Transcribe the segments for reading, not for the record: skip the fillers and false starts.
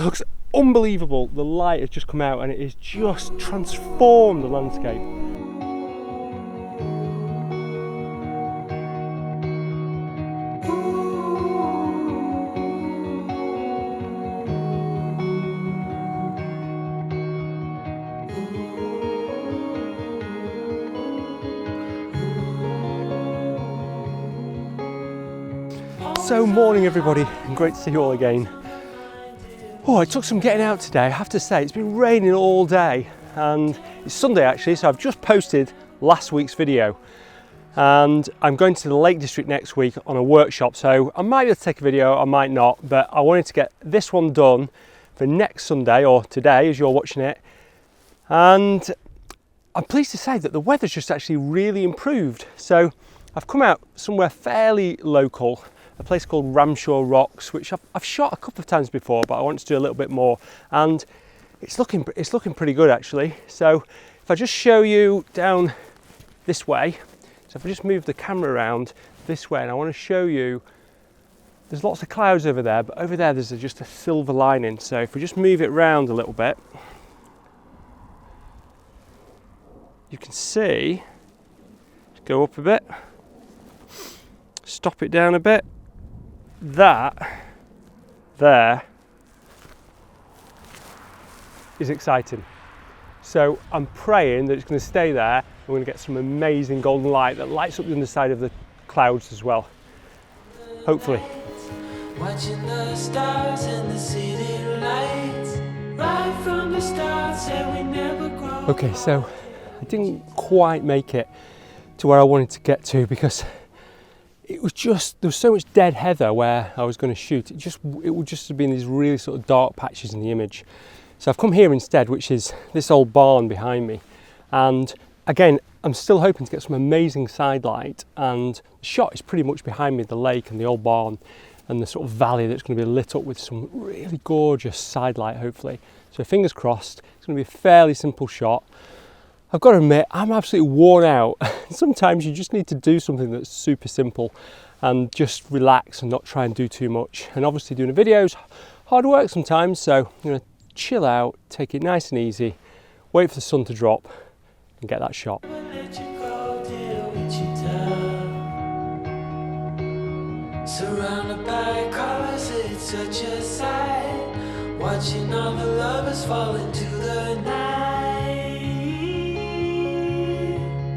looks unbelievable. The light has just come out and it has just transformed the landscape. So morning everybody, and great to see you all again. Oh, it took some getting out today, I have to say. It's been raining all day and it's Sunday actually, so I've just posted last week's video and I'm going to the Lake District next week on a workshop, so I might be able to take a video, I might not, but I wanted to get this one done for next Sunday, or today as you're watching it. And I'm pleased to say that the weather's just actually really improved. So I've come out somewhere fairly local, a place called Ramshaw Rocks, which I've shot a couple of times before, but I want to do a little bit more, and it's looking pretty good actually. So if I just show you down this way, so if I just move the camera around this way, and I want to show you, there's lots of clouds over there, but over there there's just a silver lining. So if we just move it around a little bit, you can see, just go up a bit, stop it down a bit. That there is exciting. So I'm praying that it's going to stay there and we're going to get some amazing golden light that lights up the underside of the clouds as well. Hopefully. Watching the stars in the city lights, right from the start, said we never grow. Okay, so I didn't quite make it to where I wanted to get to because it was just, there was so much dead heather where I was going to shoot. It would just have been these really sort of dark patches in the image. So I've come here instead, which is this old barn behind me. And again, I'm still hoping to get some amazing side light, and the shot is pretty much behind me, the lake and the old barn and the sort of valley that's going to be lit up with some really gorgeous side light, hopefully. So fingers crossed, it's going to be a fairly simple shot. I've got to admit, I'm absolutely worn out. Sometimes you just need to do something that's super simple and just relax and not try and do too much. And obviously doing a video is hard work sometimes, so I'm going to chill out, take it nice and easy, wait for the sun to drop and get that shot. Surrounded by colors, it's such a sight, watching all the lovers fall into the night.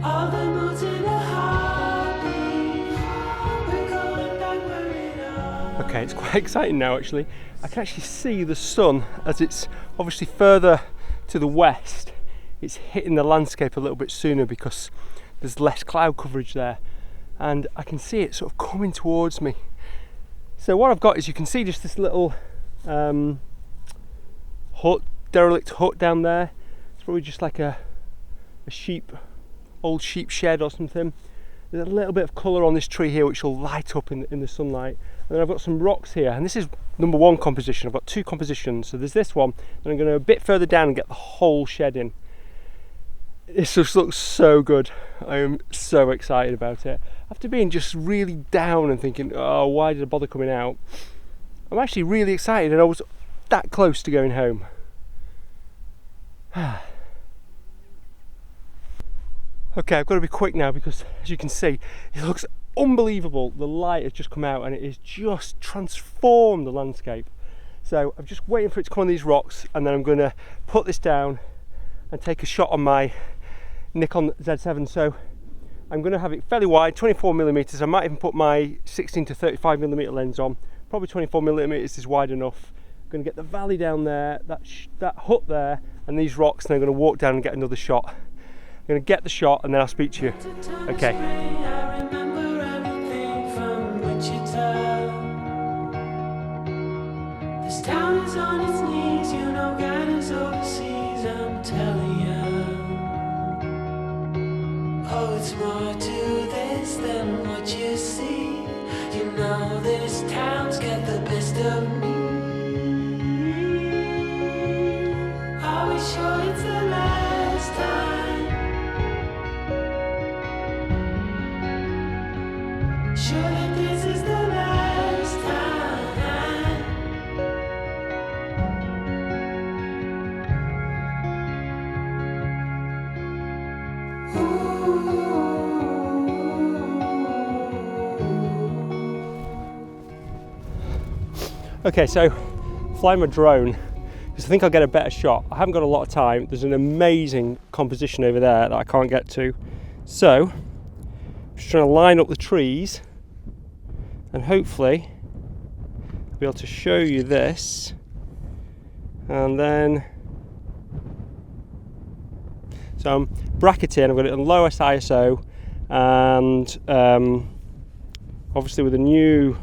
All the moods in a heartbeat. We're going back where it all. Okay, it's quite exciting now actually. I can actually see the sun as it's obviously further to the west. It's hitting the landscape a little bit sooner because there's less cloud coverage there. And I can see it sort of coming towards me. So what I've got is, you can see just this little hut, derelict hut down there. It's probably just like a old sheep shed or something. There's a little bit of colour on this tree here which will light up in the sunlight. And then I've got some rocks here, and this is number one composition. I've got two compositions. So there's this one, and I'm going to go a bit further down and get the whole shed in. This just looks so good. I am so excited about it. After being just really down and thinking, oh, why did I bother coming out? I'm actually really excited, and I was that close to going home. Okay, I've got to be quick now because, as you can see, it looks unbelievable. The light has just come out and it has just transformed the landscape. So I'm just waiting for it to come on these rocks, and then I'm going to put this down and take a shot on my Nikon Z7. So I'm going to have it fairly wide, 24mm. I might even put my 16 to 35mm lens on. Probably 24mm is wide enough. I'm going to get the valley down there, that hut there, and these rocks, and I'm going to walk down and get another shot. I'm going to get the shot and then I'll speak to you. Okay. This town is on its knees, you know, guidance overseas, I'm telling you. Oh, it's more to this than what you see. You know, this town's got the best of me. Are we sure it's the last time? Sure that this is the last time. Okay, so flying my drone, because I think I'll get a better shot. I haven't got a lot of time. There's an amazing composition over there that I can't get to. So, I'm just trying to line up the trees and hopefully I'll be able to show you this. And then, so I'm bracketing, I've got it on lowest ISO, and obviously with the new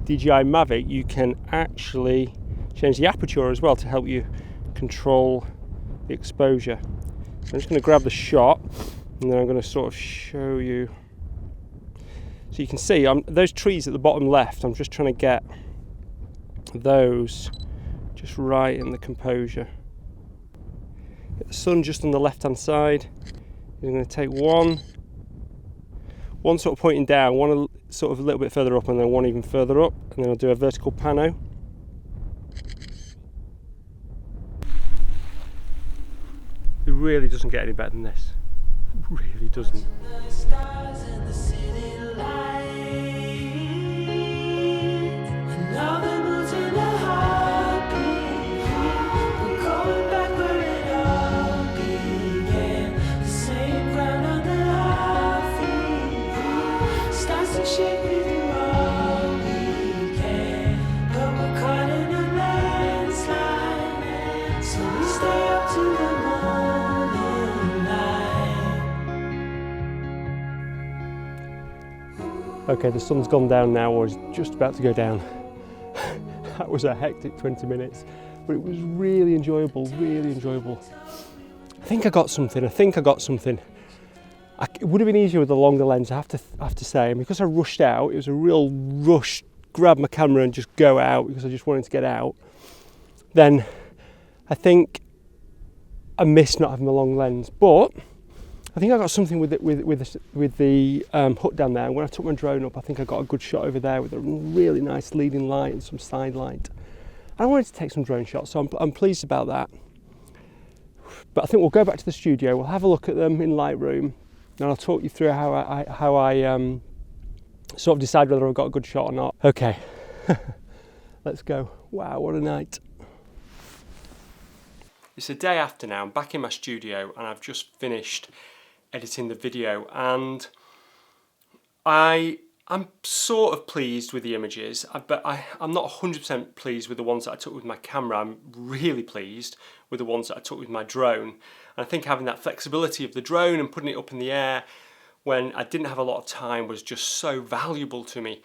DJI Mavic you can actually change the aperture as well to help you control the exposure. So I'm just going to grab the shot and then I'm going to sort of show you. So you can see those trees at the bottom left, I'm just trying to get those just right in the composure. Get the sun just on the left hand side. I'm going to take one sort of pointing down, one sort of a little bit further up, and then one even further up, and then I'll do a vertical pano. It really doesn't get any better than this. It really doesn't. Okay, the sun's gone down now, or is just about to go down. That was a hectic 20 minutes, but it was really enjoyable, really enjoyable. I think I got something. It would have been easier with the longer lens, I have to say, and because I rushed out, it was a real rush, grab my camera and just go out because I just wanted to get out. Then I think I missed not having a long lens, but I think I got something with the hook down there. When I took my drone up, I think I got a good shot over there with a really nice leading light and some side light. I wanted to take some drone shots, so I'm pleased about that. But I think we'll go back to the studio. We'll have a look at them in Lightroom, and I'll talk you through how I sort of decide whether I've got a good shot or not. Okay, let's go. Wow, what a night. It's the day after now. I'm back in my studio and I've just finished editing the video, and I'm sort of pleased with the images, but I'm not 100% pleased with the ones that I took with my camera. I'm really pleased with the ones that I took with my drone, and I think having that flexibility of the drone and putting it up in the air when I didn't have a lot of time was just so valuable to me.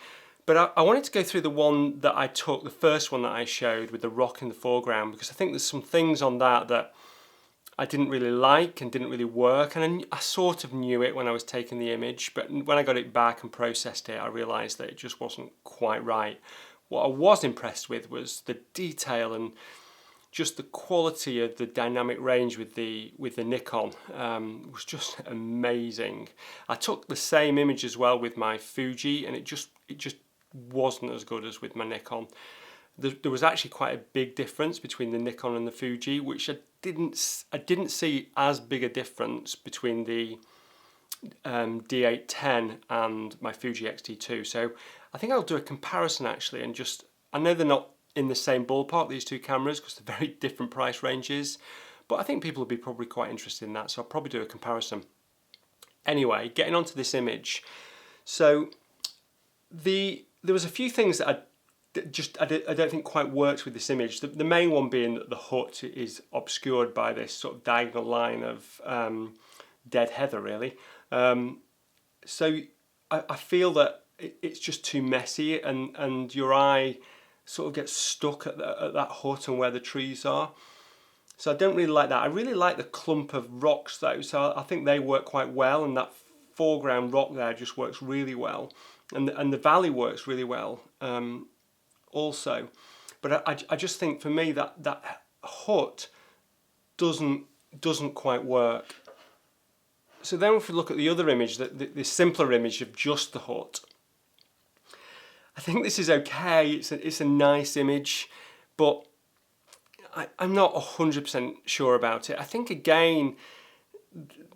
But I wanted to go through the one that I took, the first one that I showed with the rock in the foreground, because I think there's some things on that I didn't really like and didn't really work, and I sort of knew it when I was taking the image, but when I got it back and processed it, I realised that it just wasn't quite right. What I was impressed with was the detail and just the quality of the dynamic range with the Nikon. Was just amazing. I took the same image as well with my FUJI, and it just wasn't as good as with my Nikon. There was actually quite a big difference between the Nikon and the FUJI, which I didn't see as big a difference between the D810 and my Fuji X-T2. So I think I'll do a comparison actually, and I know they're not in the same ballpark, these two cameras, because they're very different price ranges, but I think people will be probably quite interested in that, so I'll probably do a comparison. Anyway, getting onto this image. So there was a few things that I don't think quite works with this image. The main one being that the hut is obscured by this sort of diagonal line of dead heather, really. So I feel that it's just too messy, and your eye sort of gets stuck at that hut and where the trees are. So I don't really like that. I really like the clump of rocks though, so I think they work quite well, and that foreground rock there just works really well, and the valley works really well also. But I just think for me that hut doesn't quite work. So then if we look at the other image, the simpler image of just the hut, I think this is okay. It's a nice image, but I'm not 100% sure about it. I think again,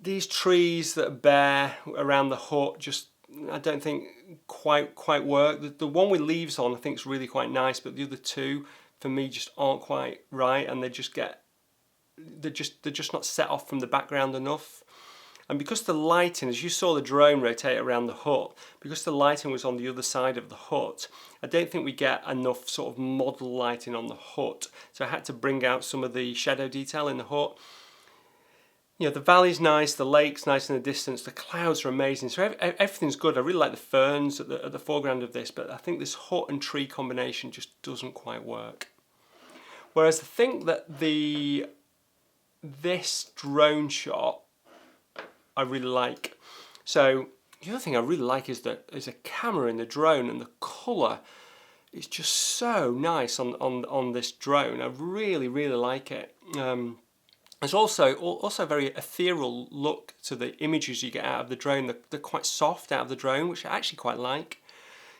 these trees that are bare around the hut, just I don't think quite work. The one with leaves on I think is really quite nice, but the other two for me just aren't quite right, and they're just not set off from the background enough. And because the lighting, as you saw the drone rotate around the hut, because the lighting was on the other side of the hut, I don't think we get enough sort of model lighting on the hut. So I had to bring out some of the shadow detail in the hut. You know, the valley's nice, the lake's nice in the distance, the clouds are amazing, so everything's good. I really like the ferns at the foreground of this, but I think this hut and tree combination just doesn't quite work. Whereas I think that this drone shot I really like. So the other thing I really like is that there's a camera in the drone, and the colour is just so nice on this drone. I really like it. There's also a very ethereal look to the images you get out of the drone. They're quite soft out of the drone, which I actually quite like.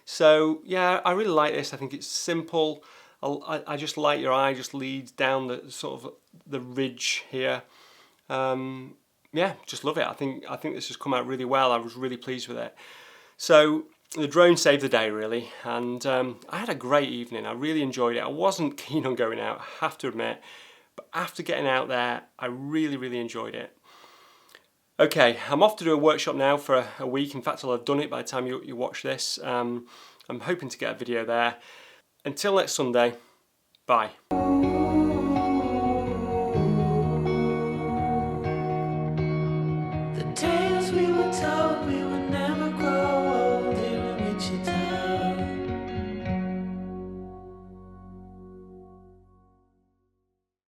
So yeah, I really like this. I think it's simple. I just like your eye just leads down the sort of the ridge here. Yeah, just love it. I think this has come out really well. I was really pleased with it. So the drone saved the day really, and I had a great evening. I really enjoyed it. I wasn't keen on going out, I have to admit, but after getting out there, I really enjoyed it. Okay, I'm off to do a workshop now for a week. In fact, I'll have done it by the time you watch this. I'm hoping to get a video there. Until next Sunday, bye.